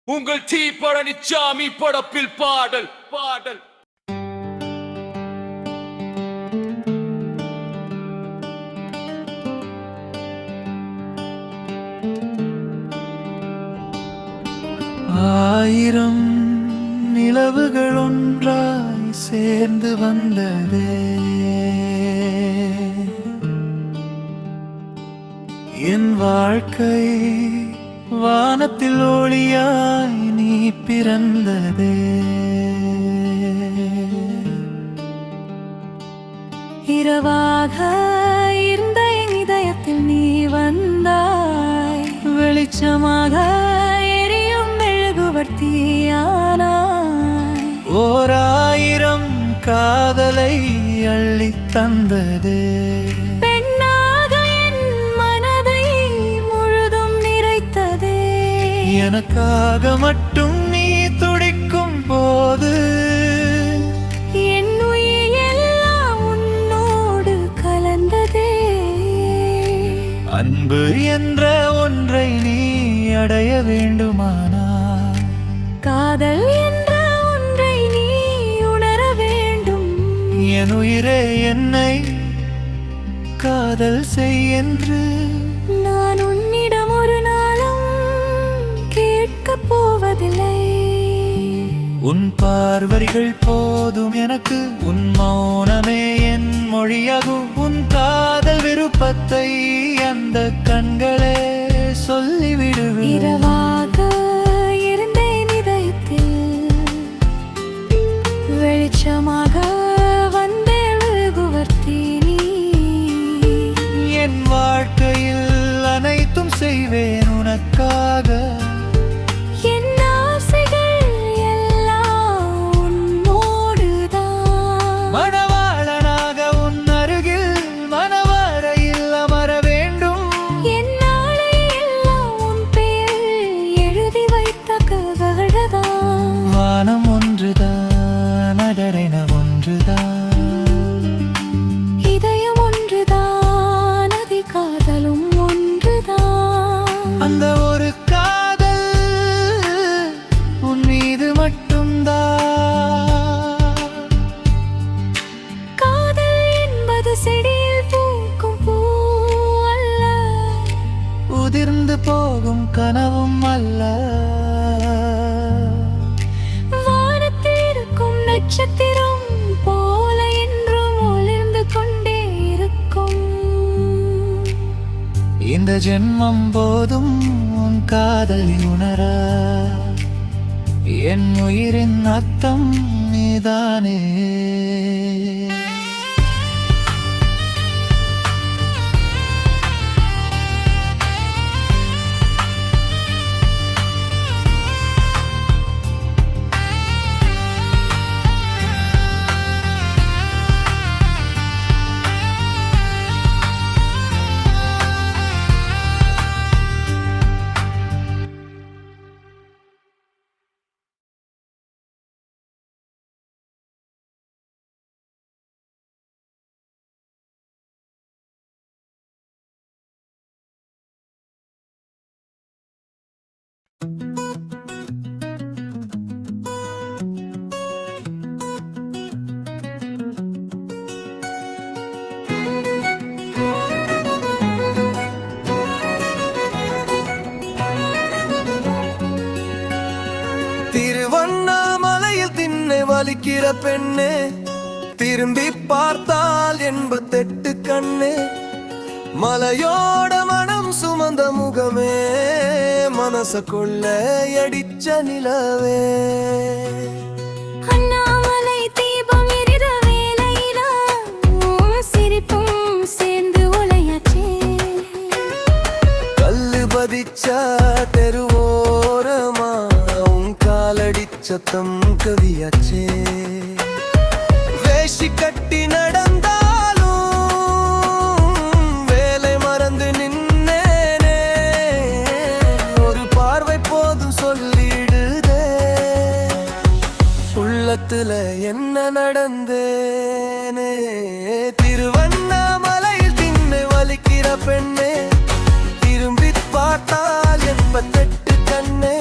உங்கள் டி பழனிச்சாமி படப்பில் பாடல் பாடல். ஆயிரம் நிலவுகள் ஒன்றாய் சேர்ந்து வந்ததே, என் வாழ்க்கை வானத்தில் ஒளியாய் நீ பிறந்ததே. இரவாக இருந்த என் இதயத்தில் நீ வந்தாய், வெளிச்சமாக எரியும் மெழுகுவர்த்தியானாய். ஓராயிரம் காதலை அள்ளித் தந்ததே, பெண்ணாக என் மனதை முழுதும் நிறைத்ததே. எனக்காக மட்டும் நீ துடிக்கும் போது என் உயிர் எல்லாம் உன்னோடு கலந்ததே. அன்பு என்ற ஒன்றை நீ அடைய வேண்டுமானால், காதல் என்ற ஒன்றை நீ உணர வேண்டும். என் உயிரே என்னை காதல் செய் என்று நான் உன்னிடம் ஒரு நாளும் கேட்கப் போவதில்லை. உன் பார்வரிகள் போதும் எனக்கு, உன் மௌனமே என் மொழியாகும். உன் காதல் விருப்பத்தை அந்த கண்களே சொல்லிவிடுவேன். இரவாக இருந்தேன் இதயத்தில், வெளிச்சமாக வந்தே மெழுகுவர்த்தி நீ. என் வாழ்க்கையில் அனைத்தும் செய்வேன் உனக்காக. என் ஆசைகள் எல்லாம் உன்னோடுதான். மணவாளனாக உன் அருகில் மணவறையில் அமர வேண்டும். என் நாளை எல்லாம் உன் பெயரில் எழுதி வைத்த கதகழதான். வானம் ஒன்றுதான், அடரென ஒன்றுதான், இதயம் ஒன்றுதான், அதி காதலும் ஒன்றுதான். அந்த ஒரு காதல் உன் மீது மட்டும்தான். காதல் என்பது செடியில் பூக்கும் பூ அல்ல, உதிர்ந்து போகும் கனவும் அல்ல. வானத்தில் இருக்கும் நட்சத்திரம் போல என்றும் ஒளிர்ந்து கொண்டே இருக்கும். இந்த ஜென்மம் போதும் உன் காதலை உணர, என் உயிரின் அர்த்தம் நீதானே. திருவண்ணாமலையில் திண்ணை வலிக்கிற பெண்ணே, திரும்பி பார்த்தால் 88 கண்ணே. மலையோட மனம் சுமந்த முகமே, மனச கொள்ளையடிச்ச நிலவே. அண்ணாமலை தீபம் எரிற வேளையில உன் சிரிப்பும் சேர்ந்து ஒளையாச்சே. கல்லு பதிச்ச தெருவோரமா உன் காலடிச்ச சத்தம் கவியாச்சே. வேஷி கட்டி நடந்தாலும் வேலை மறந்து நின்னேனே, ஒரு பார்வை போதும் சொல்லிடுதே உள்ளத்துல என்ன நடந்தேனே. திருவண்ணாமலையில் திண்ணை வலிக்கிற பெண்ணே, திரும்பி பார்த்தால் 88 கண்ணே.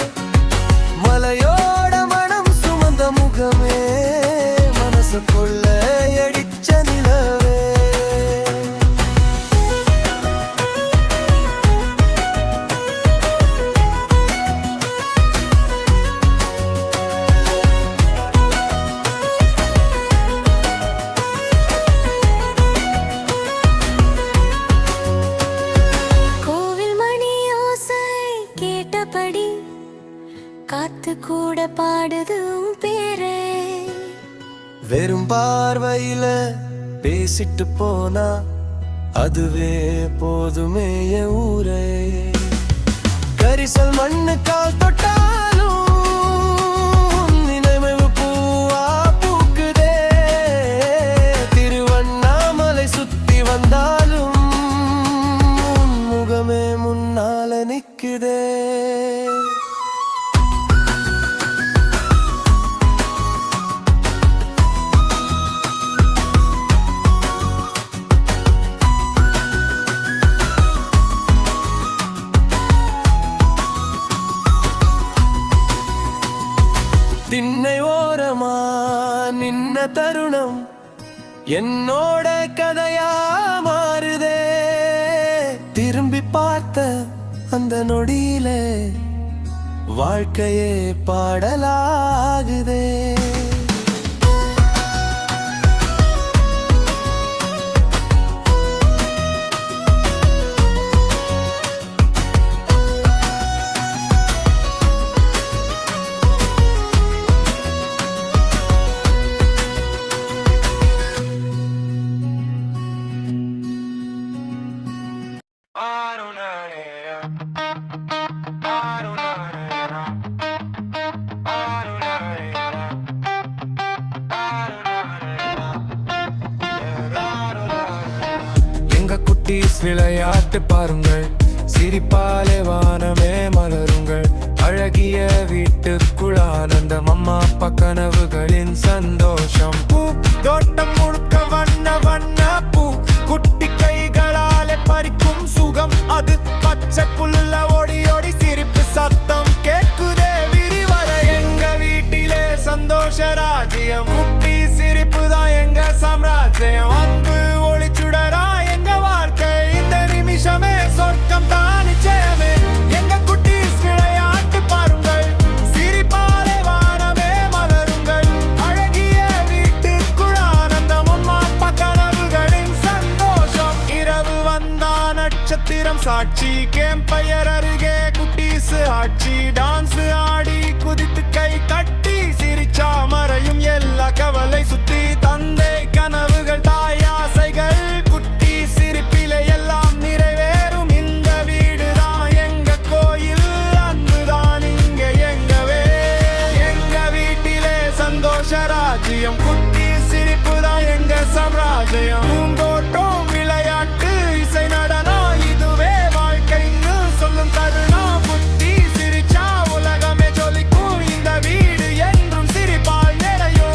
காத்து கூட பாடுது உன் பேரே. வெறும் பார்வையில பேசிட்டு போனா அதுவே போதுமே என் ஊரே. கரிசல் மண்ணு கால் தொட்டாலும் நினைவு பூவா பூக்குதே. திருவண்ணாமலை சுத்தி வந்தாலும் உன் முகமே முன்னால நிக்குதே. திண்ணை ஓரமா நின்ன தருணம் என்னோட கதையா மாறுதே. திரும்பி பார்த்த அந்த நொடியிலே வாழ்க்கையே பாடலாகுதே. குட்டீஸ் விளையாட்டு பாருங்கள், சிரிப்பாலே வானமே மலருங்கள். அழகிய வீட்டுக்குள் ஆனந்தம், அம்மா அப்பா கனவுகளின் சந்தோஷம். பூ தோட்டம் முழுக்க வண்ண வண்ண பூ, குட்டி கைகளாலே பறிக்கும் சுகம். அது பச்சை புல்ல ஓடி ஓடி சிரிப்பு சத்தம் கேக்குதே. விரிவரை எங்க வீட்டிலே சந்தோஷ ராஜ்யம், குட்டி சிரிப்பு தான் எங்க சாம்ராஜ்யம். அன்பு ஒளிச்சுடரா எங்க வாழ்க்கை, இந்த நிமிஷமே சொர்க்கம் தான் நிச்சயமே. எங்க குட்டீஸ் விளையாட்டு பாருங்கள், சிரிப்பாலே வானமே மலருங்கள். அழகிய வீட்டுக்குள் ஆனந்தம், அம்மா அப்பா கனவுகளின் சந்தோஷம். இரவு வந்தா நட்சத்திரம் சாட்சி, கேம்பயர் அருகே குட்டீஸ் ஆட்சி. டான்ஸ் ஆடி குதித்து கை தட்டி சிரிச்சா மறையும் எல்லா கவலை சுத்தி. தந்தை கனவுகள் தாய் ஆசைகள், குட்டி சிரிப்பிலே எல்லாம் நிறைவேறும். இந்த வீடுதான் எங்க கோயில், அன்புதான் இங்க எங்கவே. எங்க வீட்டிலே சந்தோஷ ராஜ்யம், குட்டி சிரிப்பு தான் எங்க சாம்ராஜ்யம். பூந்தோட்டம் விளையாட்டு இசை நடனம், இதுவே வாழ்க்கைன்னு சொல்லும் தருணம். குட்டி சிரிச்சா உலகமே ஜொலிக்கும், இந்த வீடு என்றும் சிரிப்பால் நிறையும்.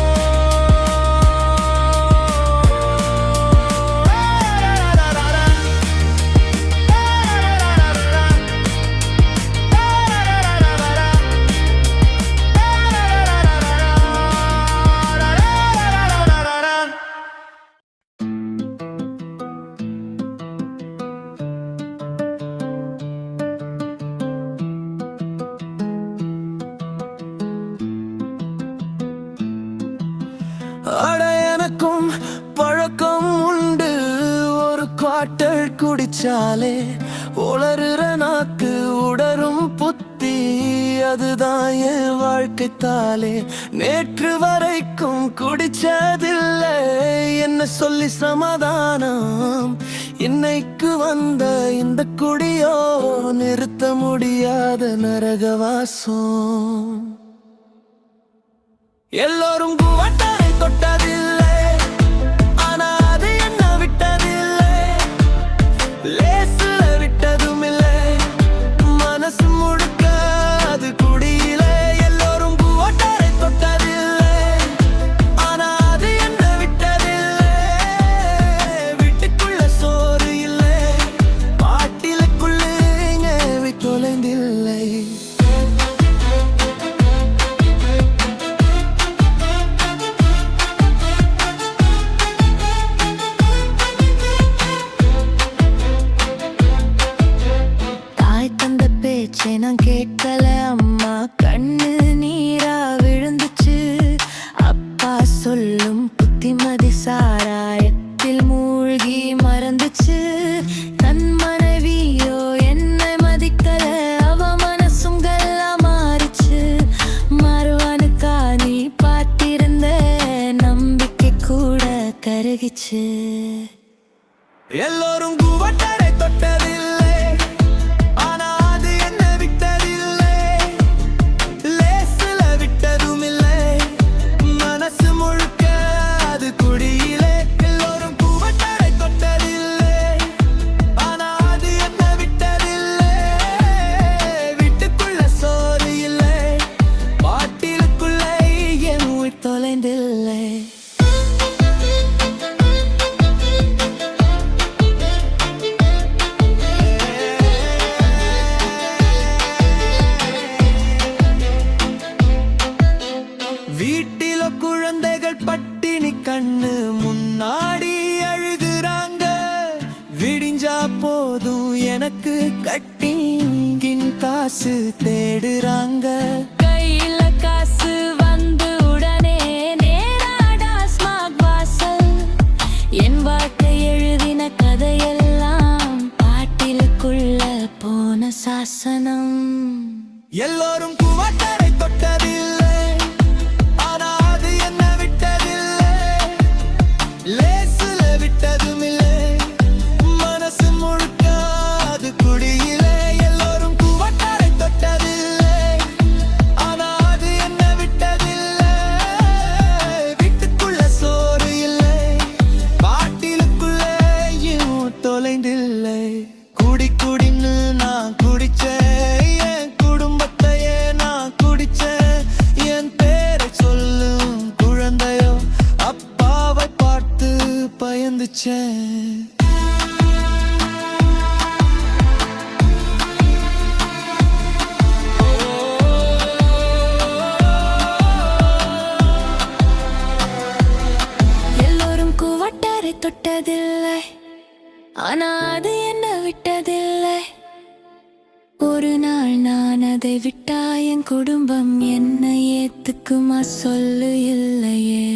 அட எனக்கும் பழக்கம் உண்டு, ஒரு குவார்ட்டர் குடிச்சாலே உளறுற நாக்கு உடரும் புத்தி. அதுதான் என் வாழ்க்கை தாலே. நேற்று வரைக்கும் குடிச்சதில்லை, என்ன சொல்லி சமாதானம். இன்னைக்கு வந்த இந்த குடியோ நிறுத்த முடியாத நரகவாசம். எல்லோரும் குவார்ட்டரை தொட்டதில்லை, ஆனா அது என்ன விட்டதில்லை. லேசுல விட்டதும் இல்லை, மனசு முழுக்க அது குடியிலே. எல்லோரும் குவார்ட்டரை தொட்டதில்லை, ஆனா அது என்ன விட்டதில்லை. வீட்டுக்குள்ள சோறு இல்லை, பாட்டிலுக்குள்ள தொலைந்தில்லை. எல்லோரும் குவட்டரை தொட்டதில்லை, ஆனா அது என்ன விட்டதில்லை. லேசுல விட்டதும் இல்லை, மனசு முழுக்க அது குடியிலே. எல்லோரும் குவட்டரை தொட்டதில்லை, ஆனா அது என்ன விட்டதில்லை. வீட்டுக்குள்ள சோறு இல்லை, பாட்டிலுக்குள்ளே என் உயிர் தொலைந்தில்லை. வீட்டில குழந்தைகள் பட்டினி கண்ணு முன்னாடி அழுகுறாங்க. விடிஞ்சா போதும் எனக்கு கட்டிங்கின் காசு தேடுறாங்க. கையில காசு வந்து உடனே நேராடா ஸ்மார்ட் வாசல். என் வாழ்க்கை எழுதின கதையெல்லாம் பாட்டிலுக்குள்ள போன சாசனம். எல்லோரும் குவட்டரை தொட்டதில்லை, ஆனா அது என்ன விட்டதில்லை. லேசுல விட்டதும் இல்லை, மனசு முழுக்க அது குடியிலே. எல்லோரும் குவட்டரை தொட்டதில்லை, ஆனா அது என்ன விட்டதில்லை. வீட்டுக்குள்ள சோறு இல்லை, பாட்டிலுக்குள்ளே இன்னும் தொலைந்தில்லை. குடி குடின்னு நான் குடிச்சேன், என் குடும்பத்தையே நான் குடிச்சேன். என் பேரை சொல்லும் குழந்தையோ அப்பாவை பார்த்து பயந்துச்சேன். எல்லோரும் குவட்டரை தொட்டதில்லை, ஆனா அது என்ன விட்டதில்லை. ஒரு நாள் நான் அதை விட்டா என் குடும்பம் என்ன ஏத்துக்குமா சொல்லு இல்லையே.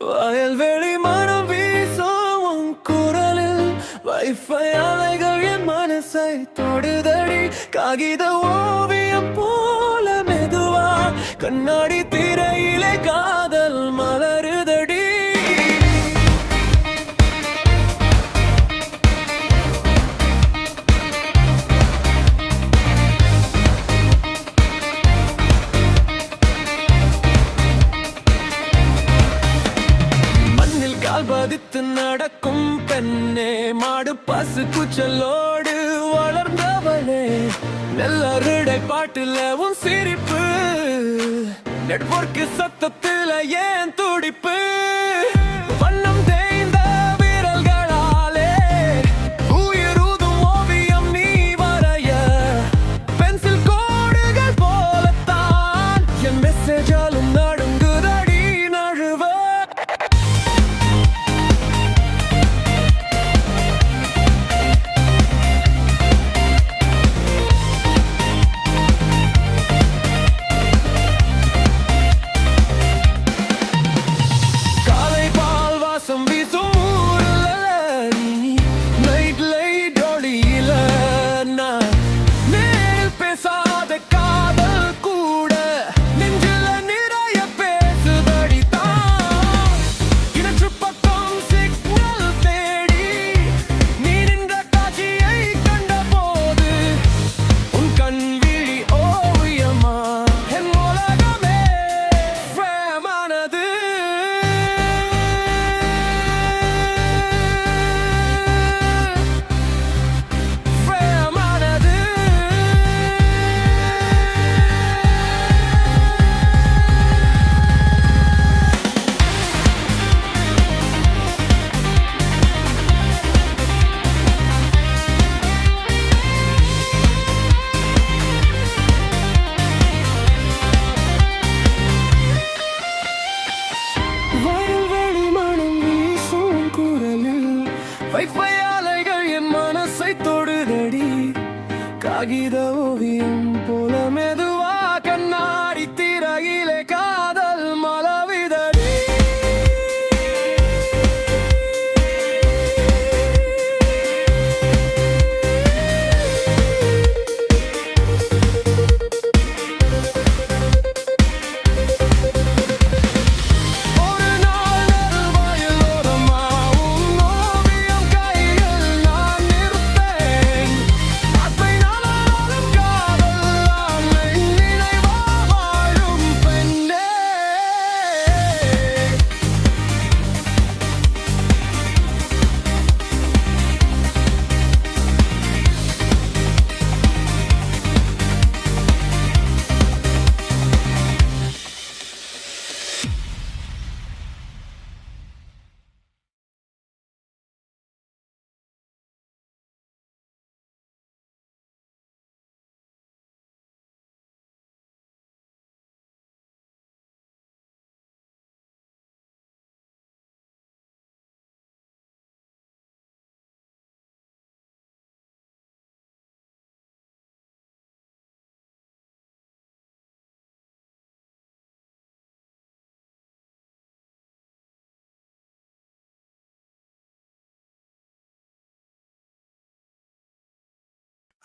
வயல்வெளி மனம் வீசும் உன் குரலில் வைஃபை அலைகள் என் மனசை தொடுதடி. காகித ஓவியம் போல மெதுவா கண்ணாடி திரையிலே காதல் மலருதடி. மண்ணில் கால் பதித்து நடக்கும் பெண்ணே, மாடு பசு குச்சலோடு வளர்ந்தவளே. நெல்லருடை பாட்டுல உன் சிரிப்பு, நெட்வொர்க் சத்தத்துல ஏன் துடிப்பு. வண்ணம் தேய்ந்த விரல்களாலே உயிரூதும் ஓவியம் நீ வரைய. பென்சில் கோடுகள் போலத்தான் என் மெசேஜாலும் நடுங்குதடி நழுவ.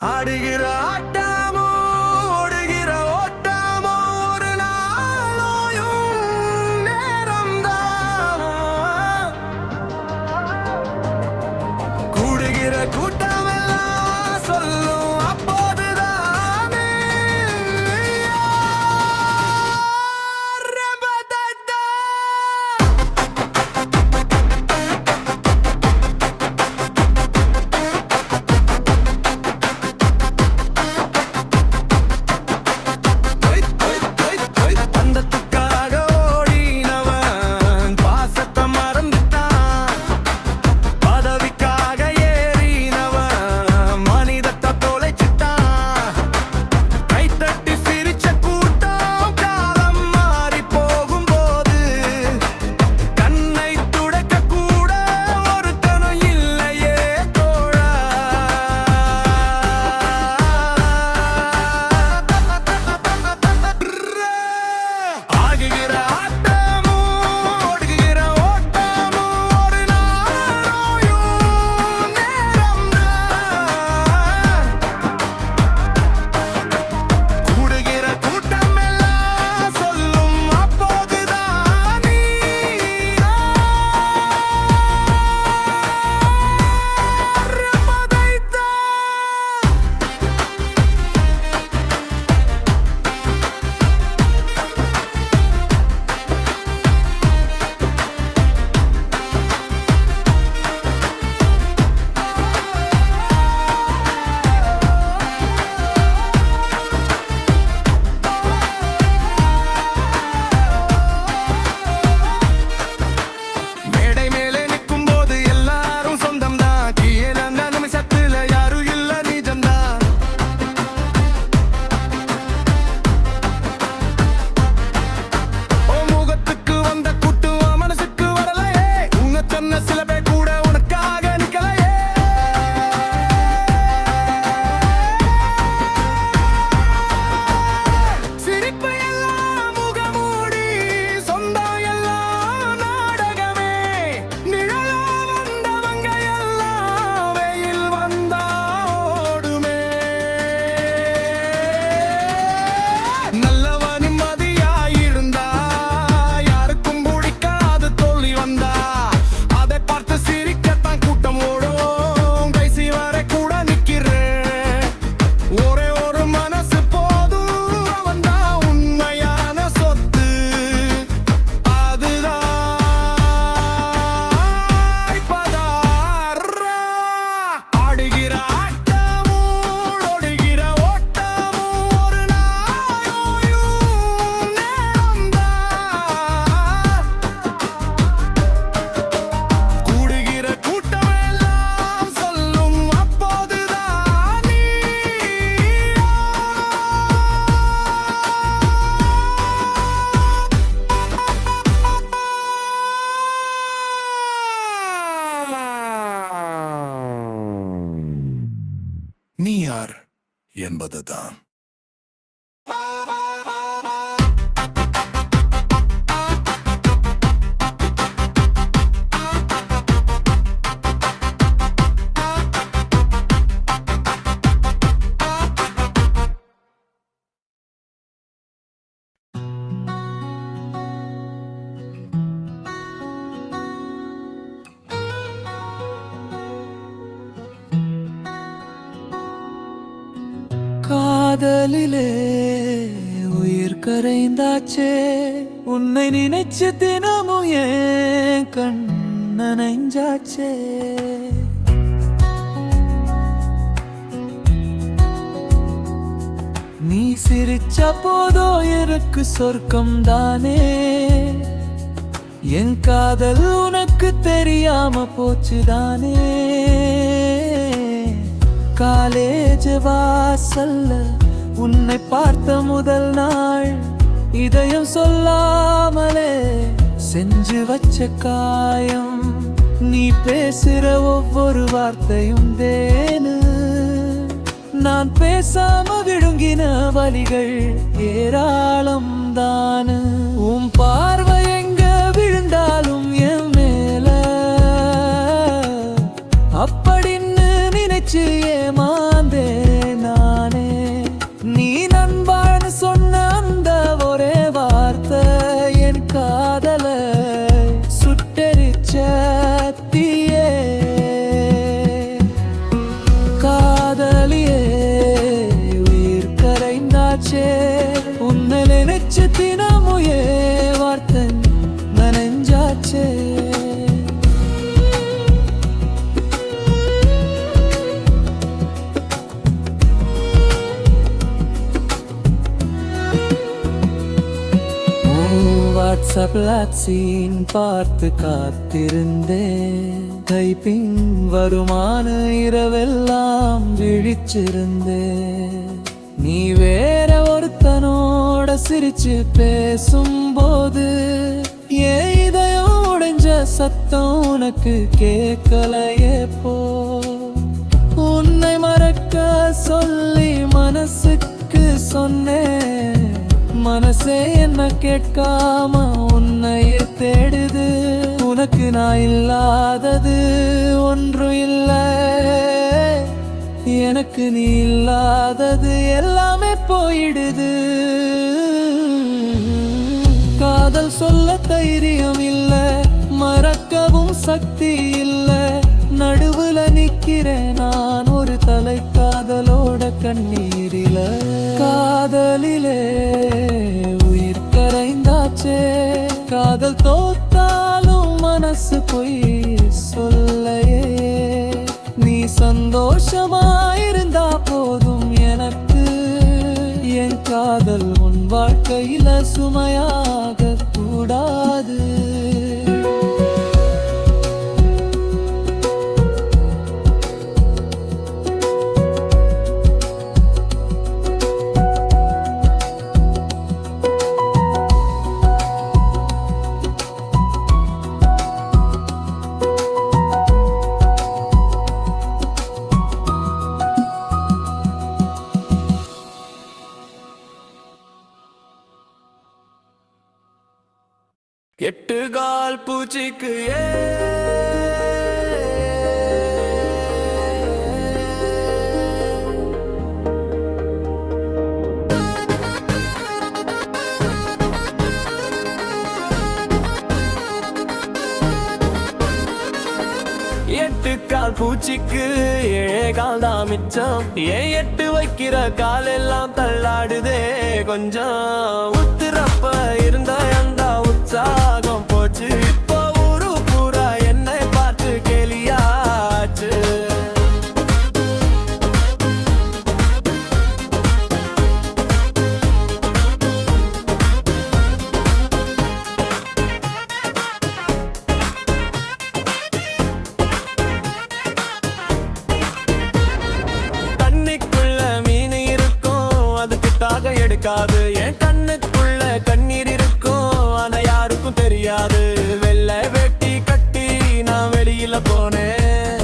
ஆடுகிற ஆட்டமோ ஓடுகிற ஓட்டமோ ஒரு நாளோயும் நேரம்தான் கூடுகிற கூட்டமெல்லாம் சொல்லும் அப்போதுதானே ரபதத்தா. பந்தத்துக்காக ஓடினவன் பாசத்தை மறந்துட்டான் பதவிக்காக ஏறினவன் மனிதத்தை தொலைச்சிட்டான் கைத்தட்டி சிரிச்ச கூட்டம் காலம் மாறி போகும்போது கண்ணை துடைக்க கூட ஒருத்தனும் இல்லையே தோழா ஆகுகிற ஆட்டமோ ஓடுகிற ஓட்டமோ ஒரு நாளோயும் நேரம்தான் கூடுகிற கூட்டமெல்லாம் சொல்லும் அப்போதுதான் நீ மேடை மேலே நிற்கும் போது எல்லாரும் சொந்தம்தான் கீழே அந்த நிமிஷத்துல யாரும் இல்ல நிஜம்தான் ஓ முகத்துக்கு வந்த கூட்டு மனசுக்கு வரலையே உங்க சொன்ன சில பேர் கூட உனக்காக நிக்கலையே சிரிப்பு எல்லாம் முகமூடி சொந்தம் எல்லாம் நாடகமே நிழலா வந்தவங்க எல்லாம் வெயில் வந்தா ஓடுமே நல்லவ நிம்மதியாயிருந்தா யாருக்கும் பிடிக்காது தோல்வி வந்தா அதை பார்த்து சிரிக்கத்தான் கூட்டம் ஓடும் கடைசி வரை கூட நிக்கிறேன் ஒரே ஒரு மனசு போதும் அவன்தான் உண்மையான சொத்து அதுதான் இப்பதாரா. ஆடுகிற ஆட்டமோ ஓடுகிற ஓட்டமோ ஒரு நாளோயும் நேரம்தான் கூடுகிற கூட்டமெல்லாம் சொல்லும் அப்போதுதான் நீ நீ யார் என்பதுதான் காதலிலே உயிர் கரைந்தாச்சே உன்னை நினைச்சு தினமும் ஏன் கண் நனைஞ்சாச்சே நீ சிரிச்ச போதோ எனக்கு சொர்க்கம் தானே என் காதல் உனக்கு தெரியாம போச்சுதானே காலேஜ் வாசல்ல உன்னை பார்த்த முதல் நாள் இதயம் சொல்லாமலே செஞ்சு வச்ச காயம் நீ பேசுற ஒவ்வொரு வார்த்தையும் தேனு நான் பேசாம விழுங்கின வலிகள் ஏராளம் தானு உன் பார்வை எங்க விழுந்தாலும் என் மேல அப்படின்னு நினைச்சு ஏமாந்தேன் நினைச்சு தினமுயே வார்த்தை நனைஞ்சாச்சே வாட்ஸ்அப்ல சீன் பார்த்து காத்திருந்தேன் டைப்பிங் வருமான இரவெல்லாம் விழிச்சிருந்தேன் நீ வேற ஒருத்தனோட சிரிச்சு பேசும்போது ஏன் இதயம் உடைஞ்ச சத்தம் உனக்கு கேட்கலையே போ உன்னை மறக்க சொல்லி மனசுக்கு சொன்னேன் மனசே என்ன கேட்காம உன்னையே தேடுது உனக்கு நான் இல்லாதது ஒன்றும் இல்லை எனக்கு நீ இல்லாதது எல்லாமே போயிடுது காதல் சொல்ல தைரியம் இல்ல மறக்கவும் சக்தி இல்ல நடுவுல நிக்கிறேன் நான் ஒரு தலை காதலோட கண்ணீரில காதலிலே உயிர் கரைந்தாச்சே காதல் தோத்தாலும் மனசு பொய் சொல்லையே நீ சந்தோஷமாயிருந்தா போதும் எனக்கு என் காதல் உன் வாழ்க்கையில சுமையாக கூடாது எட்டு கால் பூச்சிக்கு எட்டு கால் பூச்சிக்கு ஏழே கால் தான் மிச்சம் ஏன் எட்டு வைக்கிற காலெல்லாம் தள்ளாடுதே கொஞ்சம் உத்துறப்ப இருந்த அந்த உற்சாகம் போச்சு இப்போ ஊரு பூரா என்னை பார்த்து கேலியாச்சு எடுக்காது என் கண்ணுக்குள்ள கண்ணீர் இருக்கும் ஆனா யாருக்கும் தெரியாது வெள்ளை வெட்டி கட்டி நான் வெளியில போனேன்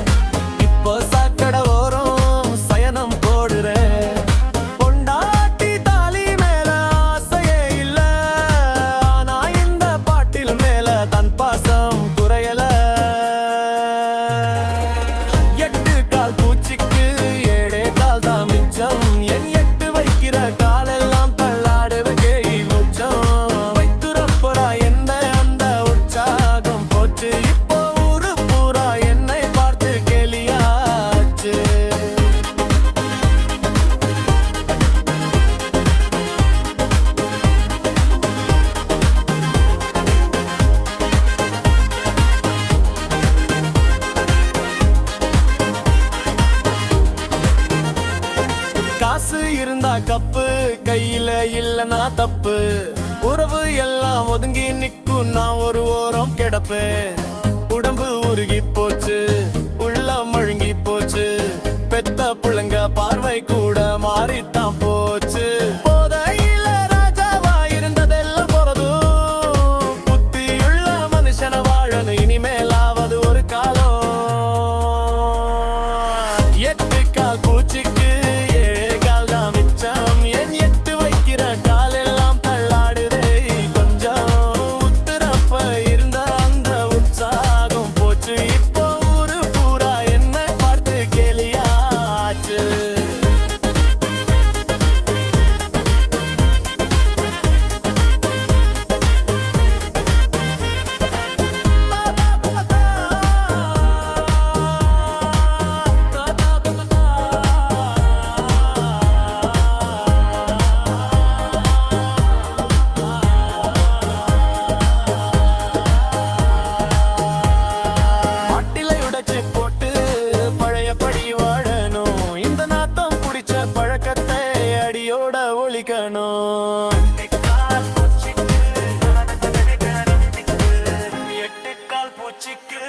இப்போ சாக்கடை ஓரம் சயனம் போடுறேன் பொண்டாட்டி தாலி மேல ஆசையே இல்ல ஆனா இந்த பாட்டில் மேல தன் பாசம் குறையல எட்டு கால் பூச்சிக்கு ஏழே கால் தான் மிச்சம் என் எட்டு வைக்கிற காலெல்லாம் தள்ளாடுவதே முச்சம் வைத்துறப்போரா என்ன அந்த உற்சாகம் போச்சு இப்போ ஊரு பூரா என்னை பார்த்து கேலியாச்சு காசு இருந்தா கப்பு கையில இல்லனா தப்பு உறவு எல்லாம் ஒதுங்கி நிக்கும் நான் ஒரு ஓரம் கிடப்பேன் உடம்பு உருகி போச்சு உள்ளம் மழுங்கி போச்சு பெத்த புள்ளைங்க பார்வை கூட மாறித்தான் போச்சு போதையில ராஜாவா இருந்ததெல்லாம் போறதும் புத்தியுள்ள மனுஷன வாழணும் இனிமேலாவது ஒரு காலம் எட்டு கால் பூச்சிக்கு வேணும். எட்டுக்கால் பூச்சிக்கு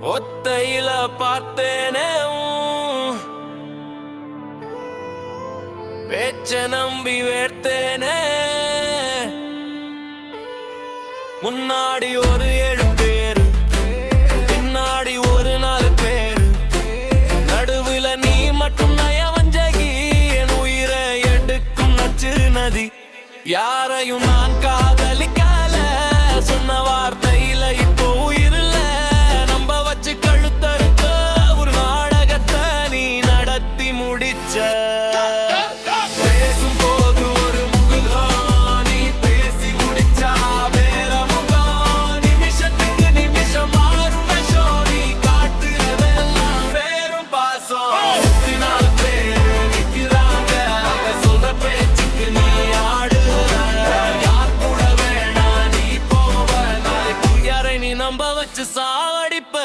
ஒத்தையில பார்த்தேனே பேச்ச நம்பி வேர்த்தேனே முன்னாடி ஒரு 7 பேரு பின்னாடி ஒரு 4 பேரு நடுவுல நீ மட்டும் நயவஞ்சகி என் உயிரை எடுக்கும் நச்சு நதி யாரையும் நான் காதலிக்கல சொன்ன வார்த்தையில இப்போ உயிரில்ல நம்ப வச்சு கழுத்தறுத்த ஒரு நாடகத்தை நீ நடத்தி முடிச்ச பேசும் போது ஒரு முகம் நீ பேசி முடிச்சா வேற முகம் நிமிஷத்துக்கு நிமிஷம் மாறும் விஷம் நீ காட்டுறதெல்லாம் வேறும் பாசம் 4 பேர் நிக்கிறாங்க சொல்ற பேச்சுக்கு நீ ஆடுற யார் கூட வேணா நீ போவ நாளைக்கு யாரை நீ நம்ப வச்சு சாவடிப்ப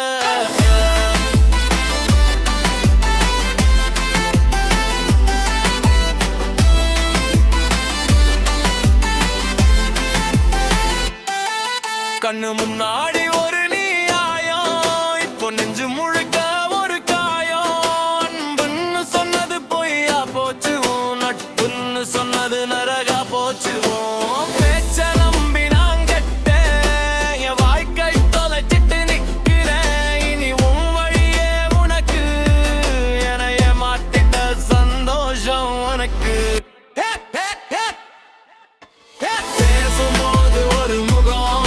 கண்ணு முன்னாடி ஒரு நியாயம் இப்போ நெஞ்சு முழுக்க ஒரு காயம் அன்புன்னு சொன்னது பொய்யா போச்சு நட்புன்னு சொன்னது நரகா போச்சு பேச்ச நம்பி நான் கெட்டேன் என் வாழ்க்கை தொலைச்சிட்டு நிக்கிறேன் இனி உன் வழியே உனக்கு என ஏமாத்திட்ட சந்தோஷம் உனக்கு பேசும்போது ஒரு முகம்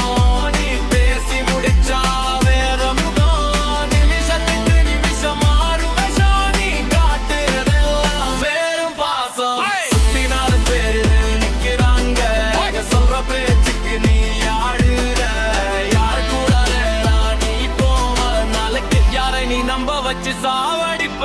நீ பேசி முடிச்சா வேற முகம் நிமிஷத்துக்கு நிமிஷம் மாறும் விஷம் நீ காட்டுறதெல்லாம் வேறும் பாசம் 4 பேரு நிக்கிறாங்க சொல்ற பேச்சுக்கு நீ ஆடுற யார் கூட வேணா நீ போவ நாளைக்கு யாரை நீ நம்ப வச்சு சாவடிப்ப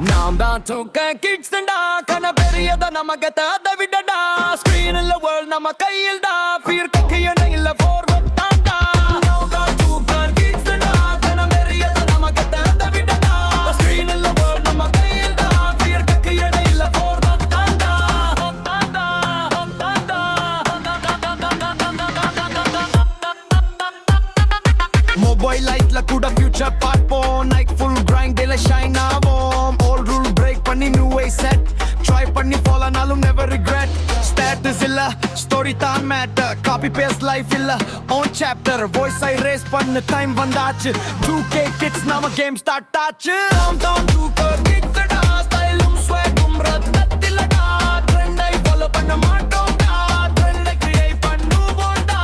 நாம் தான் தூக்க கிட்ஸ் தண்டா கன பெரியத நமக்கு அதை விடடா ஸ்கிரீன் இல்ல வேர்ல்ட் நம்ம கையில் தான் பீர் கக்கையன இல்ல forward தாண்டா நாம் தான் தூக்க கிட்ஸ் தண்டா கன பெரியத நமக்கு அதை விடடா ஸ்கிரீன் இல்ல வேர்ல்ட் நம்ம கையில் தான் பீர் கக்கையன இல்ல forward தாண்டா மொபைல் லைட்ல கூட ஃபியூச்சர் பார்ப்போம் நைட் ஃபுல் கிரைண்ட் டேல ஷைன் ஆவோம் ஆல் ரூல் பிரேக் பண்ணி நியூ வே செட் ட்ரை பண்ணி ஃபாலோ நாலும் நெவர் ரிக்ரெட் ஸ்டேட்டஸ் இல்ல ஸ்டோரி தான் மேட்டர் காப்பி பேஸ்ட் லைஃப் இல்ல ஓன் சாப்டர் வாய்ஸ் ஐ ரேஸ் பண்ண டைம் வந்தாச்சு 2K கிட்ஸ் நாம கேம் ஸ்டார்ட் ஆச்சு நாம் தான் 2K கிட்ஸ்டா ஸ்டைலும் ஸ்வாகும் ரத்தத்திலடா ட்ரெண்ட் ஐ ஃபாலோ பண்ண மாட்டோம்டா ட்ரெண்ட் கிரியேட் பண்ணுவோம்டா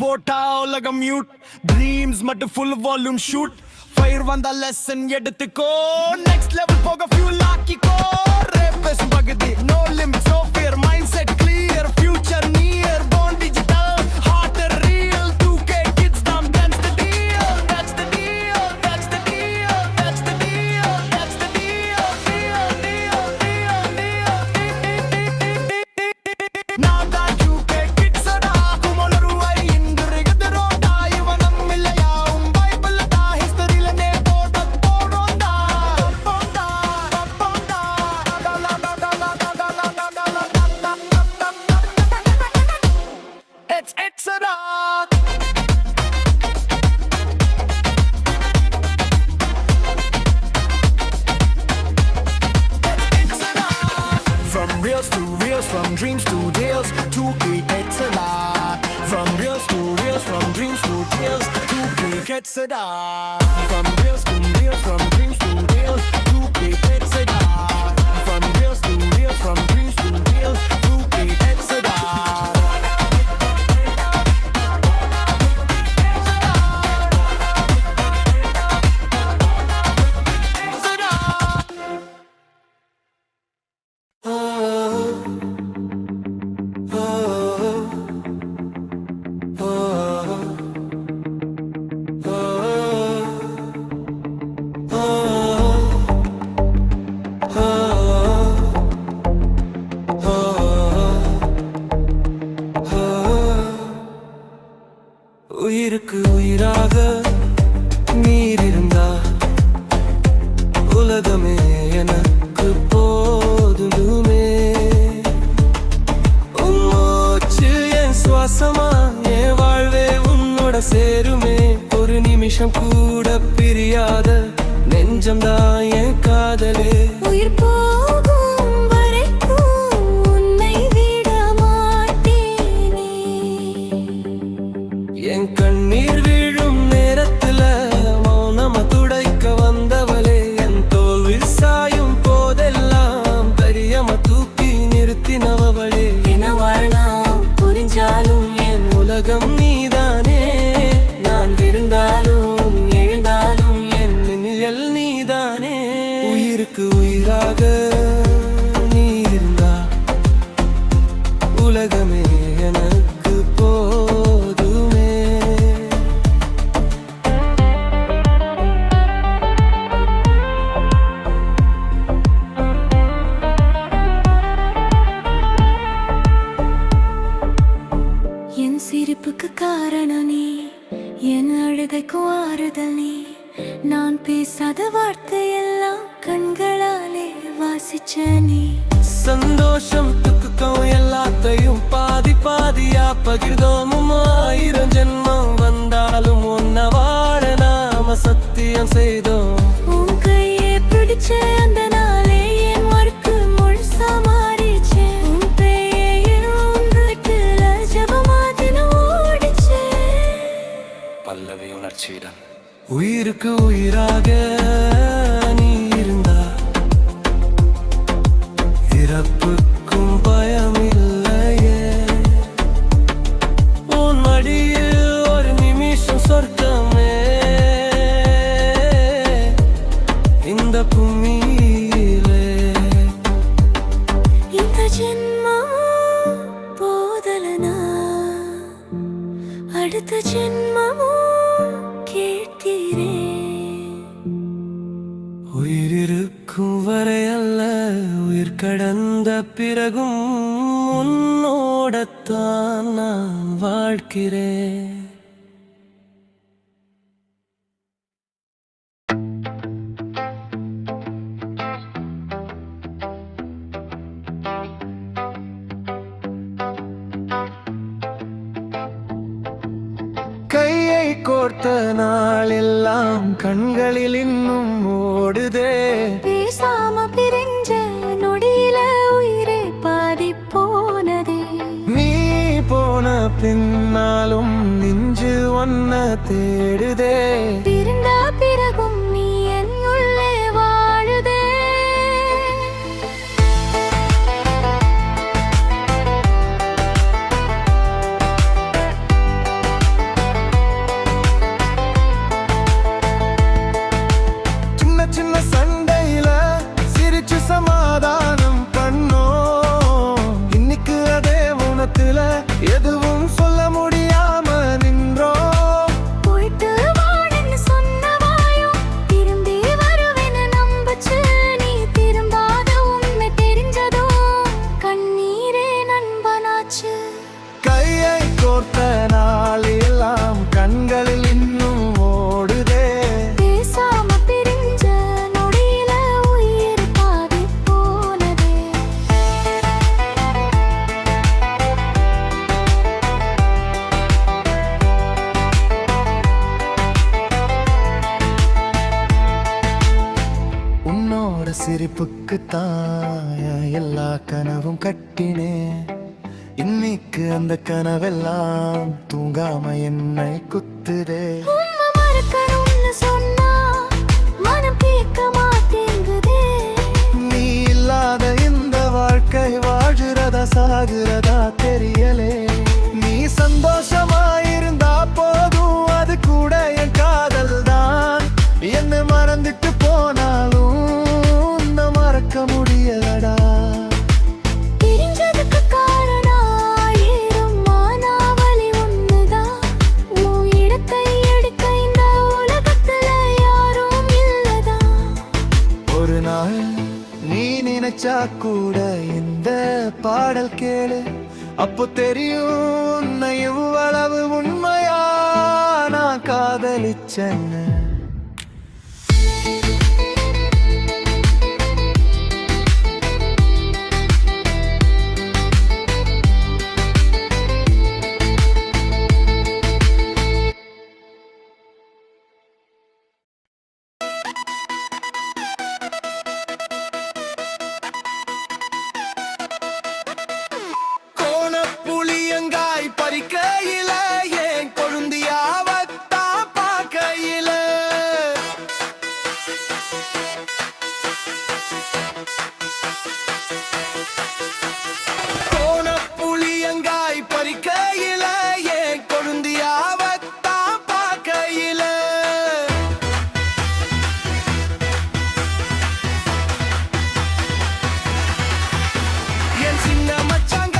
போட்டா உலகம் மியூட் ட்ரீம்ஸ் மட்டும் ஃபுல் வால்யூம் ஷூட் ஃபயர் வந்த லெசன் எடுத்துக்கோ நெக்ஸ்ட் லெவல் போக ஃபியூல் ஆக்கிக்கோ ரேப்பஸ் பகுதி no limits no fear mind set clear future near born digital heart real 2K kids dumb that's the deal that's the deal that's the deal that's the deal that's the deal now that 2K kids are kumalaruai indurigadronda ivanam illaya bible da history la ne poda poronda ponda ponda It's a rock. From reals to reals, from dreams to deals, to it's a lot. From reals to reals, from dreams to deals, to it's a lot. From reals to reals, from dreams to deals, to it's a lot. From reals to reals, from dreams to deals, to it's a lot. உயிருக்கு உயிராக நீர் இருந்தா உலகமே எனக்கு போதுமே. உன் மூச்சு என் சுவாசமா, என் வாழ்வே உன்னோட சேருமே. ஒரு நிமிஷம் கூட பிரியாத நெஞ்சம்தான் என் காதலே. உயிர் போகும் வரைக்கும் உன்னை விட மாட்டேனே. என் கண்ணீர் விழும் நேரத்துல மௌனமா துடைக்க வந்தவளே. என் தோல்வில் சாயும் போதெல்லாம் பெரியமா தூக்கி நிறுத்தினவளே. என்ன வாழலாம் புரிஞ்சாலும் என் உலகம் நீதானே. நான் விழுந்தாலும் எழுந்தாலும் என் நிழல் நீதானே. உயிருக்கு உயிராக நீ இருந்தா உலகமே எனக்கு போதுமே. என் சிரிப்புக்கு காரணம் நீ, என் அழுகைக்கு ஆறுதல் நீ. நான் பேசாத வார்த்தையெல்லாம் கண்களாலே வாசிச்ச நீ. சந்தோஷம் துக்கம் எல்லாத்தையும் பாதி பாதியா பகிர்ந்தோமும். 1000 ஜென்மம் வந்தாலும் ஒன்ன வாழ நாம சத்தியம் செய்தோம். உன் கையை பிடிச்ச அந்த நாளே என் வாழ்க்கை முழுசா மாறிச்சே. உன் பெயர் உன் வீட்டுல ஜபமா தினம் ஓடிச்சே. பல்லவி உணர்ச்சியுடன் உயிருக்கு உயிராக நீ இருந்தா இறப்புக்கும் பயமில்லையே. உன் மடியில் ஒரு நிமிஷம் சொர்க்கமே இந்த பூமியிலே. இந்த ஜென்மம் போதலனா அடுத்த ஜென்மமும் கேட்கிறேன். உயிர் இருக்கும் வரை அல்ல, உயிர் கடந்த பிறகும் உன்னோடத்தான் நான் வாழ்கிறேன். கையை கோர்த்த நாள் எல்லாம் கண்களில் இன்னும் ஓடுதே. பேசாம பிரிஞ்ச நொடியில உயிரே பாதி போனதே. நீ போன பின்னாலும் நெஞ்சு ஒன்ன தேடுதே. பிரிந்தா பிறகும் நீ என் உள்ளே வாழுதே. சின்ன சின்ன சண்டையில சிரிச்சு சமாதானம் பண்ணோம். இன்னைக்கு அதே உணத்துல எதுவும் சொல்ல முடியாம நின்றோம். போயிட்டு வாடன்னு சிரிப்புக்கு தான் எல்லா கனவும் கட்டினேன். இன்னைக்கு அந்த கனவெல்லாம் தூங்காம என்னை குத்துதே. உம்மை மறக்கணும்னு சொன்னா மனம் கேட்க மாட்டேங்குதே. நீ இல்லாத இந்த வாழ்க்கை வாழ்கிறதா சாகிறதா தெரியலே. நீ சந்தோஷமாயிருந்தா போதும், அது கூட என் காதல் தான். என்ன மறந்துட்டு போனாலும் உன்னை மறக்க முடியலடா. பிரிஞ்சதுக்கு காரணம் ஆயிரம், ஆனா வலி ஒண்ணுதான். உன் இடத்தை எடுக்க இந்த உலகத்துல யாரும் இல்லதான். ஒரு நாள் நீ நினைச்சா கூட இந்த பாடல் கேளு, அப்போ தெரியும் உன்னை இவ்வளவு உண்மையா நான் காதலிச்சேன்னு. புளியங்காய் பறிக்கையில ஏன் கொழுந்தியாவத்தா பார்க்கையில. புளியங்காய் பறிக்கையில ஏன் கொழுந்தியாவத்தா பார்க்கையில. என் சின்ன மச்சாங்க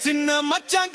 சின்ன மச்சான்